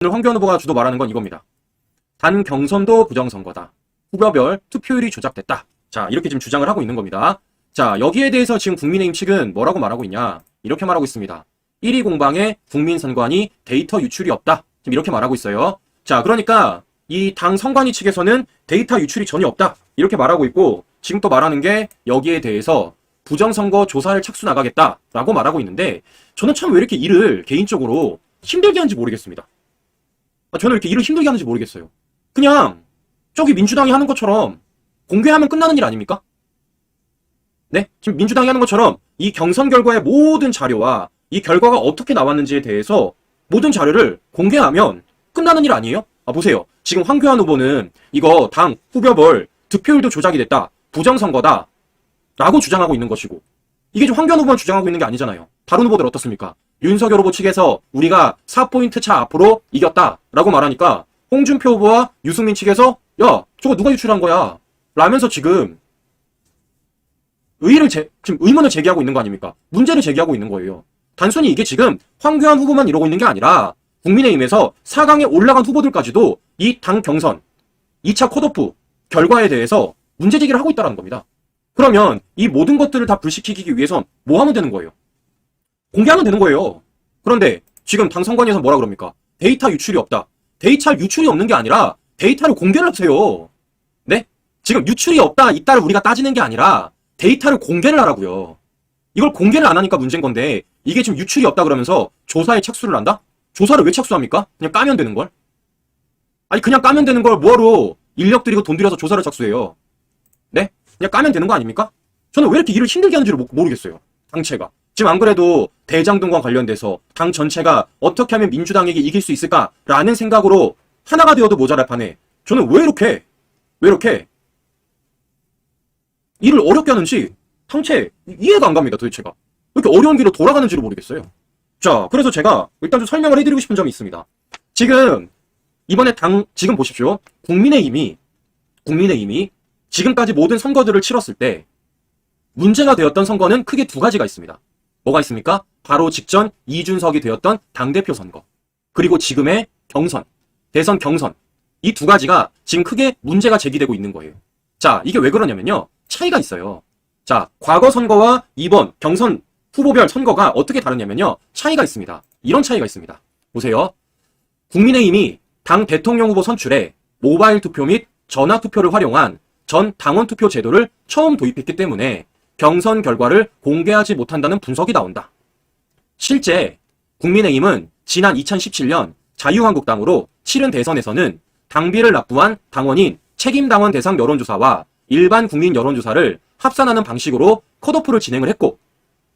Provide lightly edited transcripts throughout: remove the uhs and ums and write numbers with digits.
오늘 황교안 후보가 주로 말하는 건 이겁니다. 단 경선도 부정선거다. 후보별 투표율이 조작됐다. 자, 이렇게 지금 주장을 하고 있는 겁니다. 자, 여기에 대해서 지금 국민의힘 측은 뭐라고 말하고 있냐? 이렇게 말하고 있습니다. 1위 공방에 국민선관위 데이터 유출이 없다. 지금 이렇게 말하고 있어요. 자, 그러니까 이 당 선관위 측에서는 데이터 유출이 전혀 없다. 이렇게 말하고 있고, 지금 또 말하는 게 여기에 대해서 부정선거 조사를 착수 나가겠다라고 말하고 있는데, 저는 참 왜 이렇게 일을 개인적으로 힘들게 하는지 모르겠습니다. 저는 왜 이렇게 일을 힘들게 하는지 모르겠어요. 그냥 저기 민주당이 하는 것처럼 공개하면 끝나는 일 아닙니까? 네? 지금 민주당이 하는 것처럼 이 경선 결과의 모든 자료와 이 결과가 어떻게 나왔는지에 대해서 모든 자료를 공개하면 끝나는 일 아니에요? 보세요. 지금 황교안 후보는 이거 당 후보별 득표율도 조작이 됐다. 부정선거다. 라고 주장하고 있는 것이고, 이게 지금 황교안 후보만 주장하고 있는 게 아니잖아요. 다른 후보들 어떻습니까? 윤석열 후보 측에서 우리가 4포인트 차 앞으로 이겼다라고 말하니까 홍준표 후보와 유승민 측에서 야, 저거 누가 유출한 거야? 라면서 지금 지금 의문을 제기하고 있는 거 아닙니까? 문제를 제기하고 있는 거예요. 단순히 이게 지금 황교안 후보만 이러고 있는 게 아니라 국민의힘에서 4강에 올라간 후보들까지도 이 당 경선 2차 컷오프 결과에 대해서 문제 제기를 하고 있다는 겁니다. 그러면 이 모든 것들을 다 불식시키기 위해선 뭐 하면 되는 거예요? 공개하면 되는 거예요. 그런데 지금 당 선관위에서 뭐라 그럽니까? 데이터 유출이 없다. 데이터 유출이 없는 게 아니라 데이터를 공개를 하세요. 네? 지금 유출이 없다, 있다를 우리가 따지는 게 아니라 데이터를 공개를 하라고요. 이걸 공개를 안 하니까 문제인 건데, 이게 지금 유출이 없다 그러면서 조사에 착수를 한다? 조사를 왜 착수합니까? 그냥 까면 되는 걸? 아니, 그냥 까면 되는 걸 뭐하러 인력 들이고 돈 들여서 조사를 착수해요? 네? 그냥 까면 되는 거 아닙니까? 저는 왜 이렇게 일을 힘들게 하는지를 모르겠어요. 당체가. 지금 안 그래도 대장동과 관련돼서 당 전체가 어떻게 하면 민주당에게 이길 수 있을까라는 생각으로 하나가 되어도 모자랄 판에 저는 왜 이렇게 일을 어렵게 하는지 당체 이해가 안 갑니다. 도대체가. 왜 이렇게 어려운 길로 돌아가는지를 모르겠어요. 자, 그래서 제가 일단 좀 설명을 해드리고 싶은 점이 있습니다. 지금 이번에 지금 보십시오. 국민의힘이 지금까지 모든 선거들을 치렀을 때 문제가 되었던 선거는 크게 두 가지가 있습니다. 뭐가 있습니까? 바로 직전 이준석이 되었던 당대표 선거, 그리고 지금의 경선, 대선 경선, 이 두 가지가 지금 크게 문제가 제기되고 있는 거예요. 자, 이게 왜 그러냐면요, 차이가 있어요. 자, 과거 선거와 이번 경선 후보별 선거가 어떻게 다르냐면요, 차이가 있습니다. 이런 차이가 있습니다. 보세요. 국민의힘이 당 대통령 후보 선출에 모바일 투표 및 전화 투표를 활용한 전 당원 투표 제도를 처음 도입했기 때문에 경선 결과를 공개하지 못한다는 분석이 나온다. 실제 국민의힘은 지난 2017년 자유한국당으로 치른 대선에서는 당비를 납부한 당원인 책임당원 대상 여론조사와 일반 국민 여론조사를 합산하는 방식으로 컷오프를 진행을 했고,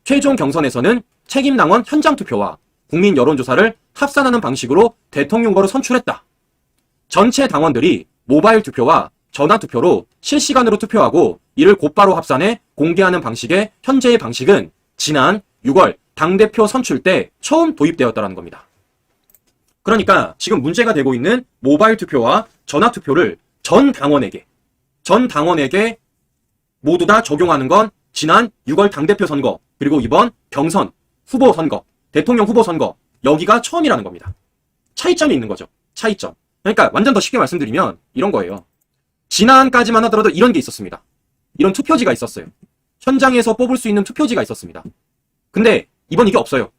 최종 경선에서는 책임당원 현장 투표와 국민 여론조사를 합산하는 방식으로 대통령 후보를 선출했다. 전체 당원들이 모바일 투표와 전화 투표로 실시간으로 투표하고 이를 곧바로 합산해 공개하는 방식의 현재의 방식은 지난 6월 당대표 선출 때 처음 도입되었다는 겁니다. 그러니까 지금 문제가 되고 있는 모바일 투표와 전화 투표를 전 당원에게 모두 다 적용하는 건 지난 6월 당대표 선거, 그리고 이번 경선 후보 선거, 대통령 후보 선거, 여기가 처음이라는 겁니다. 차이점이 있는 거죠. 차이점. 그러니까 완전 더 쉽게 말씀드리면 이런 거예요. 지난까지만 하더라도 이런 게 있었습니다. 이런 투표지가 있었어요. 현장에서 뽑을 수 있는 투표지가 있었습니다. 근데 이번 이게 없어요.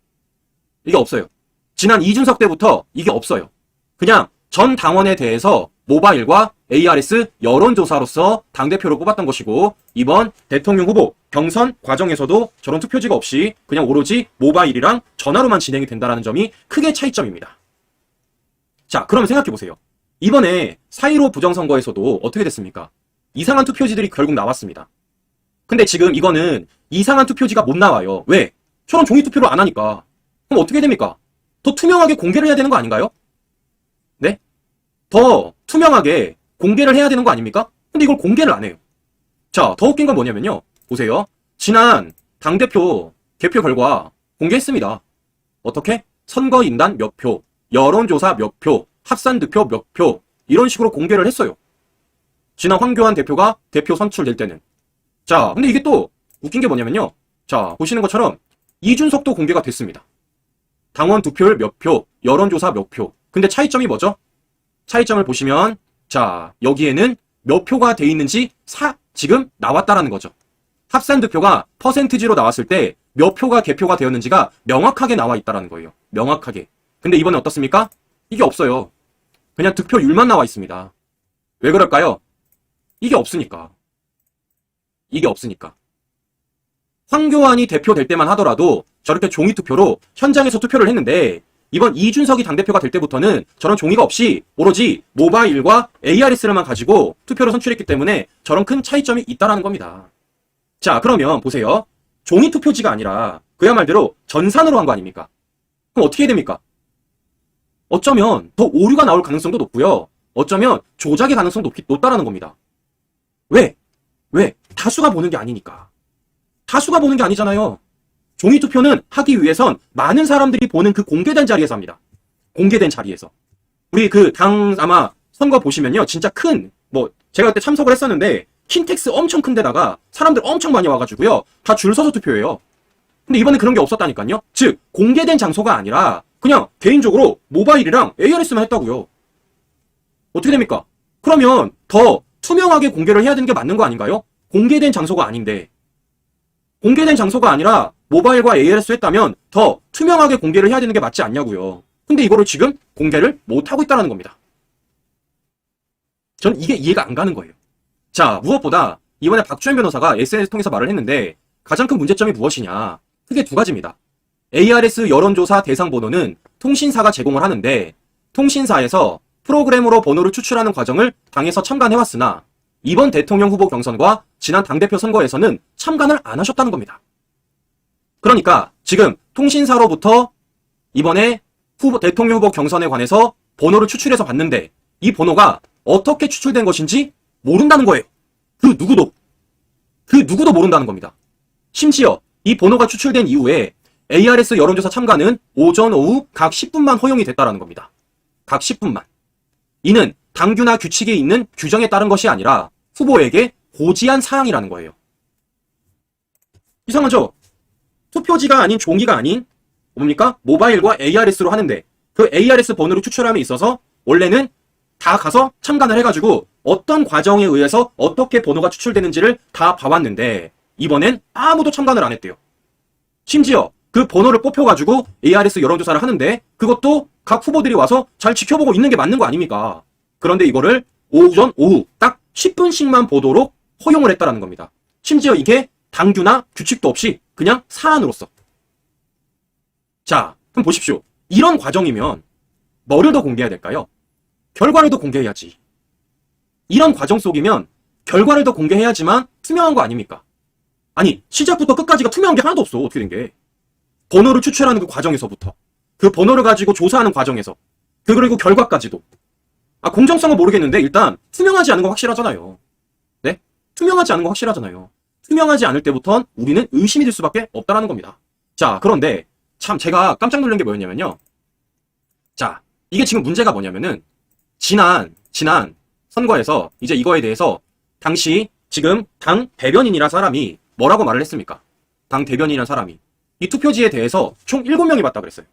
이게 없어요. 지난 이준석 때부터 이게 없어요. 그냥 전 당원에 대해서 모바일과 ARS 여론조사로서 당대표로 뽑았던 것이고, 이번 대통령 후보 경선 과정에서도 저런 투표지가 없이 그냥 오로지 모바일이랑 전화로만 진행이 된다는 점이 크게 차이점입니다. 자, 그러면 생각해보세요. 이번에 4.15 부정선거에서도 어떻게 됐습니까? 이상한 투표지들이 결국 나왔습니다. 근데 지금 이거는 이상한 투표지가 못 나와요. 왜? 저런 종이 투표를 안 하니까. 그럼 어떻게 됩니까? 더 투명하게 공개를 해야 되는 거 아닌가요? 네? 더 투명하게 공개를 해야 되는 거 아닙니까? 근데 이걸 공개를 안 해요. 자, 더 웃긴 건 뭐냐면요, 보세요. 지난 당대표 개표 결과 공개했습니다. 어떻게? 선거인단 몇 표, 여론조사 몇 표, 합산득표 몇 표, 이런 식으로 공개를 했어요. 지난 황교안 대표가 대표 선출될 때는. 자, 근데 이게 또 웃긴 게 뭐냐면요, 자, 보시는 것처럼 이준석도 공개가 됐습니다. 당원 투표율 몇 표, 여론조사 몇 표, 근데 차이점이 뭐죠? 차이점을 보시면 자, 여기에는 몇 표가 돼 있는지 지금 나왔다라는 거죠. 합산 득표가 퍼센티지로 나왔을 때 몇 표가 개표가 되었는지가 명확하게 나와 있다라는 거예요. 명확하게. 근데 이번에 어떻습니까? 이게 없어요. 그냥 득표율만 나와 있습니다. 왜 그럴까요? 이게 없으니까. 이게 없으니까. 황교안이 대표될 때만 하더라도 저렇게 종이 투표로 현장에서 투표를 했는데 이번 이준석이 당대표가 될 때부터는 저런 종이가 없이 오로지 모바일과 ARS를만 가지고 투표를 선출했기 때문에 저런 큰 차이점이 있다라는 겁니다. 자, 그러면 보세요. 종이 투표지가 아니라 그야말로 전산으로 한 거 아닙니까? 그럼 어떻게 해야 됩니까? 어쩌면 더 오류가 나올 가능성도 높고요. 어쩌면 조작의 가능성도 높다라는 겁니다. 왜? 다수가 보는 게 아니니까. 다수가 보는 게 아니잖아요. 종이 투표는 하기 위해선 많은 사람들이 보는 그 공개된 자리에서 합니다. 공개된 자리에서. 우리 그 당 아마 선거 보시면요. 진짜 제가 그때 참석을 했었는데 킨텍스 엄청 큰 데다가 사람들 엄청 많이 와가지고요. 다 줄 서서 투표해요. 근데 이번에 그런 게 없었다니까요. 즉 공개된 장소가 아니라 그냥 개인적으로 모바일이랑 ARS만 했다고요. 어떻게 됩니까? 그러면 더 투명하게 공개를 해야 되는 게 맞는 거 아닌가요? 공개된 장소가 아닌데. 공개된 장소가 아니라 모바일과 ARS 했다면 더 투명하게 공개를 해야 되는 게 맞지 않냐고요. 근데 이거를 지금 공개를 못하고 있다는 겁니다. 전 이게 이해가 안 가는 거예요. 자, 무엇보다 이번에 박주현 변호사가 SNS 통해서 말을 했는데 가장 큰 문제점이 무엇이냐? 크게 두 가지입니다. ARS 여론조사 대상 번호는 통신사가 제공을 하는데 통신사에서 프로그램으로 번호를 추출하는 과정을 당에서 참관해왔으나 이번 대통령 후보 경선과 지난 당대표 선거에서는 참관을 안 하셨다는 겁니다. 그러니까 지금 통신사로부터 이번에 대통령 후보 경선에 관해서 번호를 추출해서 봤는데 이 번호가 어떻게 추출된 것인지 모른다는 거예요. 그 누구도 모른다는 겁니다. 심지어 이 번호가 추출된 이후에 ARS 여론조사 참가는 오전 오후 각 10분만 허용이 됐다는 겁니다. 각 10분만. 이는 당규나 규칙에 있는 규정에 따른 것이 아니라 후보에게 고지한 사항이라는 거예요. 이상하죠? 투표지가 아닌 종이가 아닌 뭡니까? 모바일과 ARS로 하는데 그 ARS 번호를 추출함에 있어서 원래는 다 가서 참관을 해가지고 어떤 과정에 의해서 어떻게 번호가 추출되는지를 다 봐왔는데 이번엔 아무도 참관을 안 했대요. 심지어 그 번호를 뽑혀가지고 ARS 여론조사를 하는데 그것도 각 후보들이 와서 잘 지켜보고 있는 게 맞는 거 아닙니까? 그런데 이거를 오전, 오후 딱 10분씩만 보도록 허용을 했다라는 겁니다. 심지어 이게 당규나 규칙도 없이 그냥 사안으로서. 자, 그럼 보십시오. 이런 과정이면 뭐를 더 공개해야 될까요? 결과를 더 공개해야지. 이런 과정 속이면 결과를 더 공개해야지만 투명한 거 아닙니까? 아니, 시작부터 끝까지가 투명한 게 하나도 없어. 어떻게 된 게. 번호를 추출하는 그 과정에서부터. 그 번호를 가지고 조사하는 과정에서. 그리고 결과까지도. 공정성은 모르겠는데 일단 투명하지 않은 건 확실하잖아요. 네? 투명하지 않은 건 확실하잖아요. 투명하지 않을 때부턴 우리는 의심이 들 수밖에 없다라는 겁니다. 자, 그런데 참 제가 깜짝 놀란 게 뭐였냐면요. 자, 이게 지금 문제가 뭐냐면은 지난 선거에서 이제 이거에 대해서 당시 지금 당 대변인이란 사람이 뭐라고 말을 했습니까? 당 대변인이란 사람이 이 투표지에 대해서 총 7명이 봤다 그랬어요.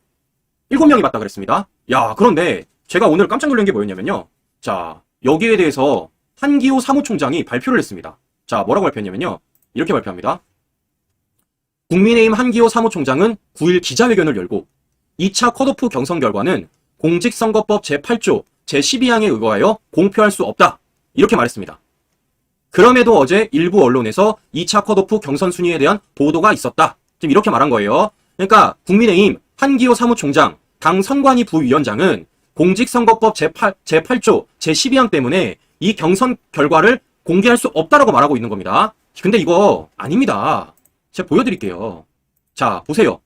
7명이 봤다 그랬습니다. 야, 그런데 제가 오늘 깜짝 놀란 게 뭐였냐면요. 자, 여기에 대해서 한기호 사무총장이 발표를 했습니다. 자, 뭐라고 발표했냐면요. 이렇게 발표합니다. 국민의힘 한기호 사무총장은 9일 기자회견을 열고 2차 컷오프 경선 결과는 공직선거법 제8조 제12항에 의거하여 공표할 수 없다. 이렇게 말했습니다. 그럼에도 어제 일부 언론에서 2차 컷오프 경선 순위에 대한 보도가 있었다. 지금 이렇게 말한 거예요. 그러니까 국민의힘 한기호 사무총장, 당 선관위 부위원장은 공직선거법 제8조 제12항 때문에 이 경선 결과를 공개할 수 없다라고 말하고 있는 겁니다. 근데 이거 아닙니다. 제가 보여드릴게요. 자, 보세요.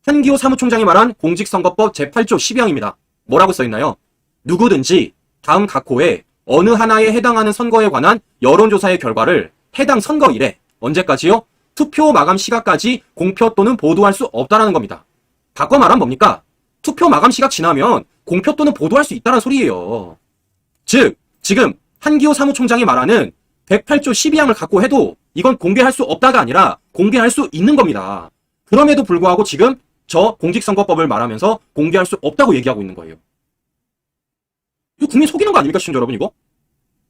한기호 사무총장이 말한 공직선거법 제8조 12항입니다. 뭐라고 써있나요? 누구든지 다음 각 호에 어느 하나에 해당하는 선거에 관한 여론조사의 결과를 해당 선거일에 언제까지요? 투표 마감 시각까지 공표 또는 보도할 수 없다라는 겁니다. 바꿔 말하면 뭡니까? 투표 마감 시각 지나면 공표 또는 보도할 수 있다는 소리예요. 즉, 지금 한기호 사무총장이 말하는 108조 12항을 갖고 해도 이건 공개할 수 없다가 아니라 공개할 수 있는 겁니다. 그럼에도 불구하고 지금 저 공직선거법을 말하면서 공개할 수 없다고 얘기하고 있는 거예요. 이거 국민 속이는 거 아닙니까, 시청자 여러분, 이거?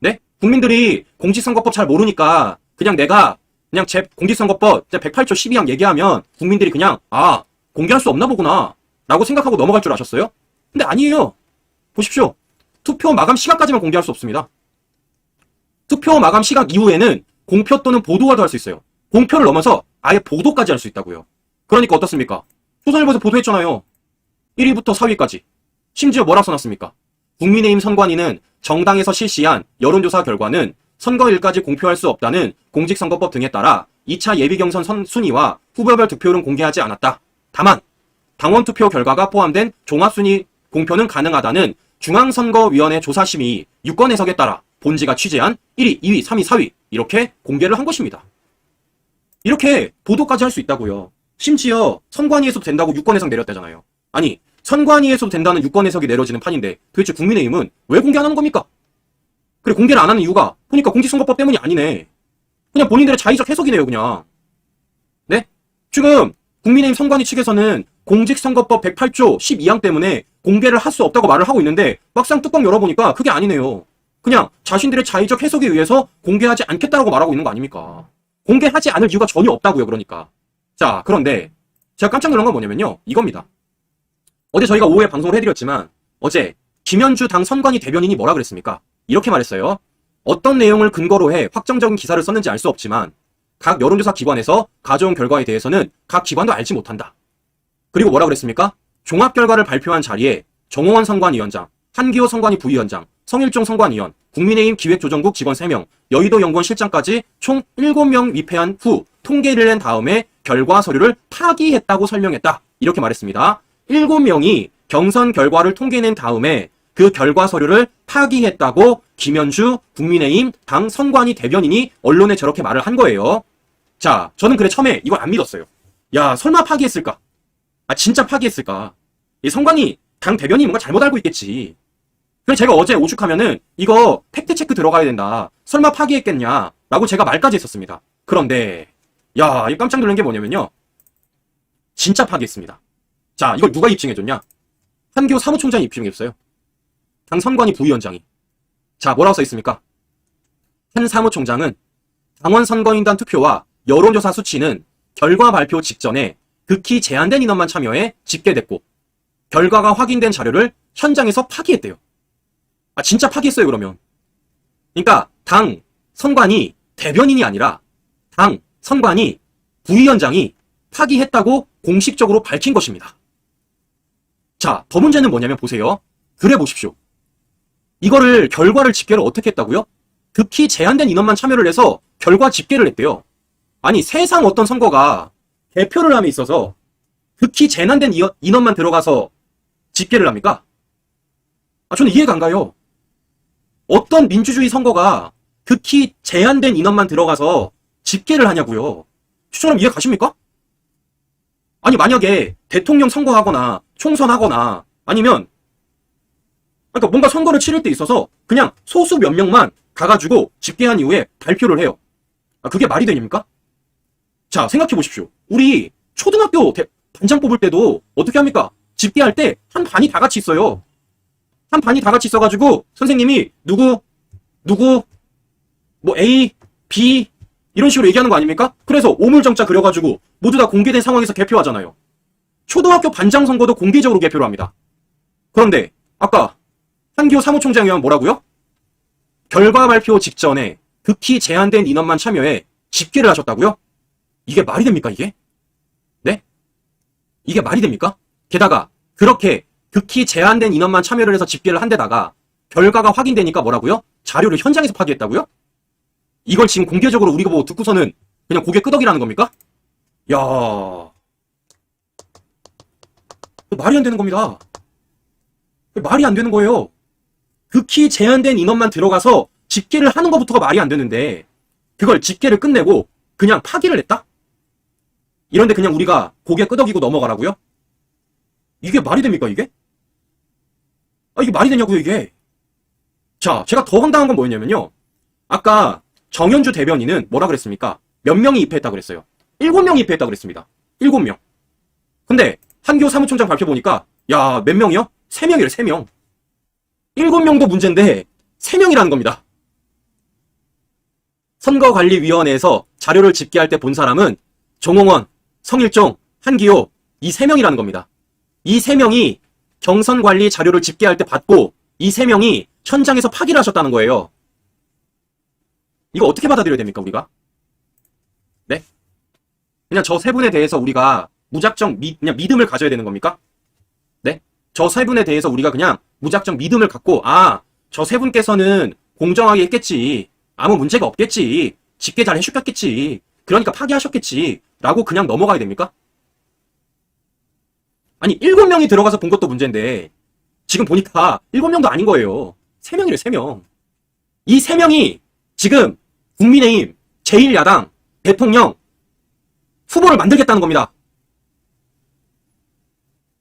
네? 국민들이 공직선거법 잘 모르니까 그냥 내가 그냥 제 공직선거법 108조 12항 얘기하면 국민들이 그냥 공개할 수 없나 보구나 라고 생각하고 넘어갈 줄 아셨어요? 근데 아니에요. 보십시오. 투표 마감 시각까지만 공개할 수 없습니다. 투표 마감 시각 이후에는 공표 또는 보도가 더 할 수 있어요. 공표를 넘어서 아예 보도까지 할 수 있다고요. 그러니까 어떻습니까? 조선일보에서 보도했잖아요. 1위부터 4위까지. 심지어 뭐라 써놨습니까? 국민의힘 선관위는 정당에서 실시한 여론조사 결과는 선거일까지 공표할 수 없다는 공직선거법 등에 따라 2차 예비경선 순위와 후보별 득표율은 공개하지 않았다. 다만 당원 투표 결과가 포함된 종합순위 공표는 가능하다는 중앙선거위원회 조사심의 유권 해석에 따라 본지가 취재한 1위, 2위, 3위, 4위 이렇게 공개를 한 것입니다. 이렇게 보도까지 할 수 있다고요. 심지어 선관위에서도 된다고 유권 해석 내렸다잖아요. 아니 선관위에서도 된다는 유권 해석이 내려지는 판인데 도대체 국민의힘은 왜 공개 안 하는 겁니까? 그래 공개를 안 하는 이유가 보니까 공직선거법 때문이 아니네. 그냥 본인들의 자의적 해석이네요 그냥. 네? 지금 국민의힘 선관위 측에서는 공직선거법 108조 12항 때문에 공개를 할 수 없다고 말을 하고 있는데 막상 뚜껑 열어보니까 그게 아니네요. 그냥 자신들의 자의적 해석에 의해서 공개하지 않겠다라고 말하고 있는 거 아닙니까? 공개하지 않을 이유가 전혀 없다고요 그러니까. 자 그런데 제가 깜짝 놀란 건 뭐냐면요 이겁니다. 어제 저희가 오후에 방송을 해드렸지만 어제 김현주 당 선관위 대변인이 뭐라 그랬습니까? 이렇게 말했어요. 어떤 내용을 근거로 해 확정적인 기사를 썼는지 알 수 없지만 각 여론조사 기관에서 가져온 결과에 대해서는 각 기관도 알지 못한다. 그리고 뭐라 그랬습니까? 종합 결과를 발표한 자리에 정호원 선관위원장, 한기호 선관위 부위원장, 성일종 선관위원, 국민의힘 기획조정국 직원 3명, 여의도 연구원 실장까지 총 7명 위패한 후 통계를 낸 다음에 결과 서류를 파기했다고 설명했다. 이렇게 말했습니다. 7명이 경선 결과를 통계낸 다음에 그 결과 서류를 파기했다고 김현주 국민의힘 당 선관위 대변인이 언론에 저렇게 말을 한 거예요. 자, 저는 그래 처음에 이걸 안 믿었어요. 야, 설마 파기했을까? 진짜 파기했을까? 이 선관위 당 대변인이 뭔가 잘못 알고 있겠지. 그래서 제가 어제 오죽하면은 이거 팩트체크 들어가야 된다. 설마 파기했겠냐? 라고 제가 말까지 했었습니다. 그런데 야, 이 깜짝 놀란 게 뭐냐면요. 진짜 파기했습니다. 자, 이걸 누가 입증해줬냐? 한기호 사무총장이 입증해줬어요. 당 선관위 부위원장이. 자, 뭐라고 써있습니까? 한 사무총장은 당원 선거인단 투표와 여론조사 수치는 결과 발표 직전에 극히 제한된 인원만 참여해 집계됐고 결과가 확인된 자료를 현장에서 파기했대요. 진짜 파기했어요 그러면. 그러니까 당 선관위 대변인이 아니라 당 선관위 부위원장이 파기했다고 공식적으로 밝힌 것입니다. 자, 더 문제는 뭐냐면 보세요. 그래 보십시오. 이거를 결과를 집계를 어떻게 했다고요? 극히 제한된 인원만 참여를 해서 결과 집계를 했대요. 아니 세상 어떤 선거가 개표를 함에 있어서 극히 제한된 인원만 들어가서 집계를 합니까? 저는 이해가 안 가요. 어떤 민주주의 선거가 극히 제한된 인원만 들어가서 집계를 하냐고요. 추천하면 이해 가십니까? 아니 만약에 대통령 선거하거나 총선하거나 아니면 그러니까 뭔가 선거를 치를 때 있어서 그냥 소수 몇 명만 가가지고 집계한 이후에 발표를 해요. 그게 말이 되십니까? 자, 생각해 보십시오. 우리 초등학교 반장 뽑을 때도 어떻게 합니까? 집계할 때 한 반이 다 같이 있어요. 한 반이 다 같이 있어가지고 선생님이 누구 뭐 A, B 이런 식으로 얘기하는 거 아닙니까? 그래서 오물정자 그려가지고 모두 다 공개된 상황에서 개표하잖아요. 초등학교 반장 선거도 공개적으로 개표를 합니다. 그런데 아까 한기호 사무총장이 뭐라고요? 결과 발표 직전에 극히 제한된 인원만 참여해 집계를 하셨다고요? 이게 말이 됩니까 이게? 네? 이게 말이 됩니까? 게다가 그렇게 극히 제한된 인원만 참여를 해서 집계를 한 데다가 결과가 확인되니까 뭐라고요? 자료를 현장에서 파기했다고요? 이걸 지금 공개적으로 우리가 뭐 듣고서는 그냥 고개 끄덕이라는 겁니까? 야, 말이 안 되는 겁니다. 말이 안 되는 거예요. 극히 제한된 인원만 들어가서 집계를 하는 것부터가 말이 안 되는데 그걸 집계를 끝내고 그냥 파기를 했다? 이런데 그냥 우리가 고개 끄덕이고 넘어가라고요? 이게 말이 됩니까 이게? 이게 말이 되냐고요 이게? 자, 제가 더 황당한 건 뭐였냐면요. 아까 정현주 대변인은 뭐라 그랬습니까? 몇 명이 입회했다고 그랬어요. 7명이 입회했다고 그랬습니다. 7명. 근데 한기호 사무총장 발표 보니까 야, 몇 명이요? 3명이래 3명. 7명도 문제인데 3명이라는 겁니다. 선거관리위원회에서 자료를 집계할 때 본 사람은 정홍원, 성일종, 한기호 이 3명이라는 겁니다. 이 3명이 경선관리 자료를 집계할 때 봤고 이 3명이 현장에서 파기를 하셨다는 거예요. 이거 어떻게 받아들여야 됩니까, 우리가? 네? 그냥 저 세 분에 대해서 우리가 무작정 그냥 믿음을 가져야 되는 겁니까? 네? 저 세 분에 대해서 우리가 그냥 무작정 믿음을 갖고 저 세 분께서는 공정하게 했겠지. 아무 문제가 없겠지. 집계 잘 해주셨겠지. 그러니까 파기하셨겠지. 라고 그냥 넘어가야 됩니까? 아니 7명이 들어가서 본 것도 문제인데 지금 보니까 7명도 아닌 거예요. 3명이래 3명. 이 3명이 지금 국민의힘 제1야당 대통령 후보를 만들겠다는 겁니다.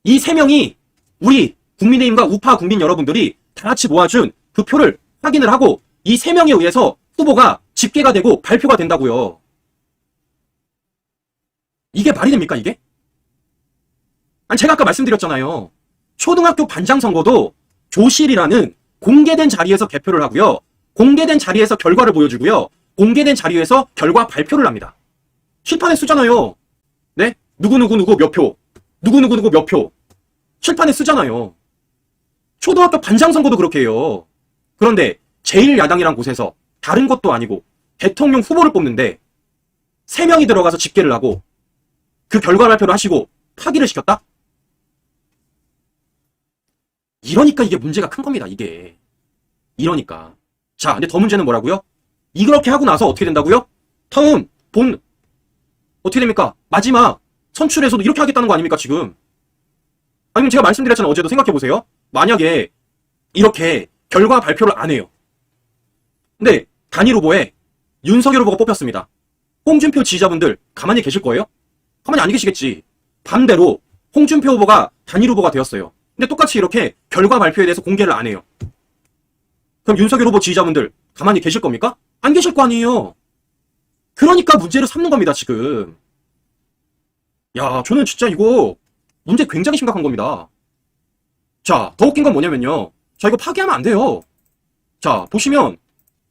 이 3명이 우리 국민의힘과 우파 국민 여러분들이 다 같이 모아준 그 표를 확인을 하고 이 3명에 의해서 후보가 집계가 되고 발표가 된다고요. 이게 말이 됩니까 이게? 아니 제가 아까 말씀드렸잖아요. 초등학교 반장 선거도 교실이라는 공개된 자리에서 개표를 하고요. 공개된 자리에서 결과를 보여주고요. 공개된 자리에서 결과 발표를 합니다. 칠판에 쓰잖아요. 네? 누구누구 몇 표. 누구누구 몇 표. 칠판에 쓰잖아요. 초등학교 반장 선거도 그렇게 해요. 그런데 제1야당이란 곳에서 다른 것도 아니고 대통령 후보를 뽑는데 3명이 들어가서 집계를 하고 그 결과 발표를 하시고 파기를 시켰다? 이러니까 이게 문제가 큰 겁니다, 이게. 이러니까. 자, 근데 더 문제는 뭐라고요? 이렇게 하고 나서 어떻게 된다고요? 어떻게 됩니까? 마지막 선출에서도 이렇게 하겠다는 거 아닙니까, 지금? 아니면 제가 말씀드렸잖아요, 어제도 생각해보세요. 만약에 이렇게 결과 발표를 안 해요. 근데 단일 후보에 윤석열 후보가 뽑혔습니다. 홍준표 지지자분들 가만히 계실 거예요? 가만히 안 계시겠지. 반대로 홍준표 후보가 단일 후보가 되었어요. 근데 똑같이 이렇게 결과 발표에 대해서 공개를 안 해요. 그럼 윤석열 후보 지지자분들 가만히 계실 겁니까? 안 계실 거 아니에요. 그러니까 문제를 삼는 겁니다, 지금. 야, 저는 진짜 이거 문제 굉장히 심각한 겁니다. 자, 더 웃긴 건 뭐냐면요. 자, 이거 파기하면 안 돼요. 자, 보시면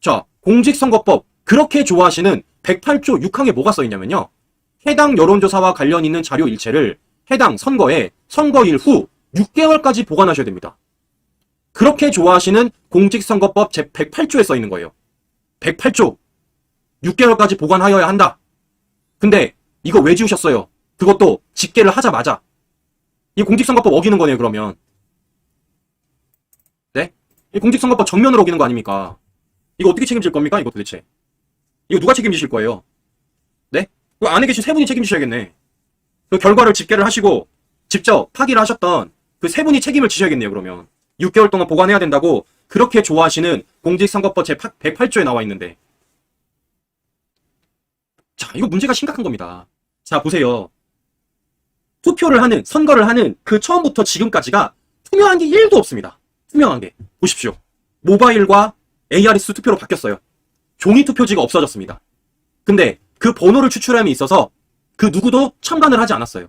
자, 공직선거법 그렇게 좋아하시는 108조 6항에 뭐가 써있냐면요. 해당 여론조사와 관련 있는 자료 일체를 해당 선거에 선거일 후 6개월까지 보관하셔야 됩니다. 그렇게 좋아하시는 공직선거법 제108조에 써있는 거예요. 108조 6개월까지 보관하여야 한다. 근데 이거 왜 지우셨어요? 그것도 집계를 하자마자. 이 공직선거법 어기는 거네요, 그러면. 네? 이 공직선거법 정면으로 어기는 거 아닙니까? 이거 어떻게 책임질 겁니까? 이거 도대체. 이거 누가 책임지실 거예요? 네? 그 안에 계신 세 분이 책임지셔야겠네. 그 결과를 집계를 하시고 직접 파기를 하셨던 그 세 분이 책임을 지셔야겠네요, 그러면. 6개월 동안 보관해야 된다고 그렇게 좋아하시는 공직선거법 제108조에 나와 있는데. 자, 이거 문제가 심각한 겁니다. 자, 보세요. 투표를 하는, 선거를 하는 그 처음부터 지금까지가 투명한 게 1도 없습니다. 투명한 게. 보십시오. 모바일과 ARS 투표로 바뀌었어요. 종이 투표지가 없어졌습니다. 근데 그 번호를 추출함에 있어서 그 누구도 참관을 하지 않았어요.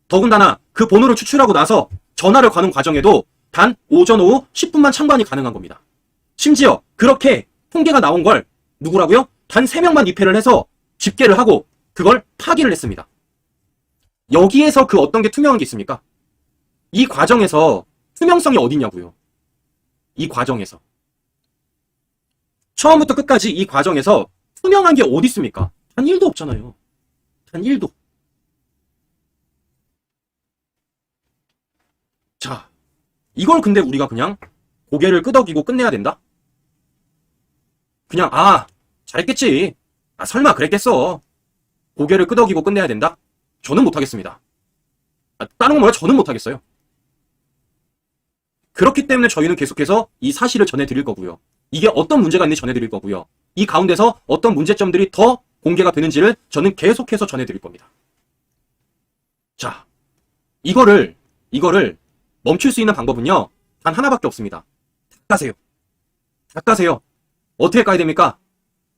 더군다나 그 번호를 추출하고 나서 전화를 거는 과정에도 단 오전 오후 10분만 참관이 가능한 겁니다. 심지어 그렇게 통계가 나온 걸 누구라고요? 단 3명만 입회를 해서 집계를 하고 그걸 파기를 했습니다. 여기에서 그 어떤 게 투명한 게 있습니까? 이 과정에서 투명성이 어디냐고요. 이 과정에서. 처음부터 끝까지 이 과정에서 투명한 게 어디 있습니까? 단 1도 없잖아요. 단 1도. 자, 이걸 근데 우리가 그냥 고개를 끄덕이고 끝내야 된다? 그냥 잘했겠지. 설마 그랬겠어. 고개를 끄덕이고 끝내야 된다? 저는 못하겠습니다. 다른 건 몰라, 저는 못하겠어요. 그렇기 때문에 저희는 계속해서 이 사실을 전해드릴 거고요. 이게 어떤 문제가 있는지 전해드릴 거고요. 이 가운데서 어떤 문제점들이 더 공개가 되는지를 저는 계속해서 전해드릴 겁니다. 자, 이거를 멈출 수 있는 방법은요. 단 하나밖에 없습니다. 닦아세요. 닦아세요. 어떻게 까야 됩니까?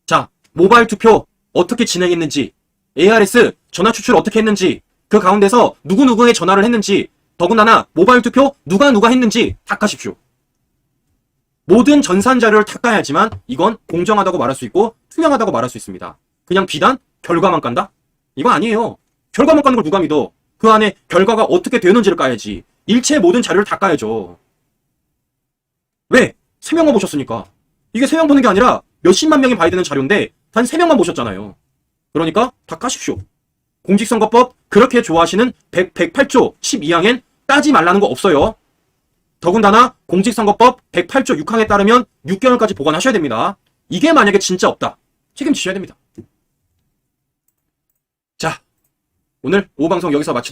자, 모바일 투표 어떻게 진행했는지, ARS 전화 추출 어떻게 했는지, 그 가운데서 누구누구에 전화를 했는지, 더군다나 모바일 투표 누가 했는지 닦아십시오. 모든 전산 자료를 다 까야지만 이건 공정하다고 말할 수 있고 투명하다고 말할 수 있습니다. 그냥 비단 결과만 깐다? 이건 아니에요. 결과만 까는 걸 누가 믿어? 그 안에 결과가 어떻게 되는지를 까야지. 일체 모든 자료를 다 까야죠. 왜? 3명만 보셨으니까. 이게 3명 보는 게 아니라 몇십만 명이 봐야 되는 자료인데 단 3명만 보셨잖아요. 그러니까 다 까십시오. 공직선거법 그렇게 좋아하시는 108조 12항엔 까지 말라는 거 없어요. 더군다나 공직선거법 108조 6항에 따르면 6개월까지 보관하셔야 됩니다. 이게 만약에 진짜 없다. 책임지셔야 됩니다. 자, 오늘 오후 방송 여기서 마치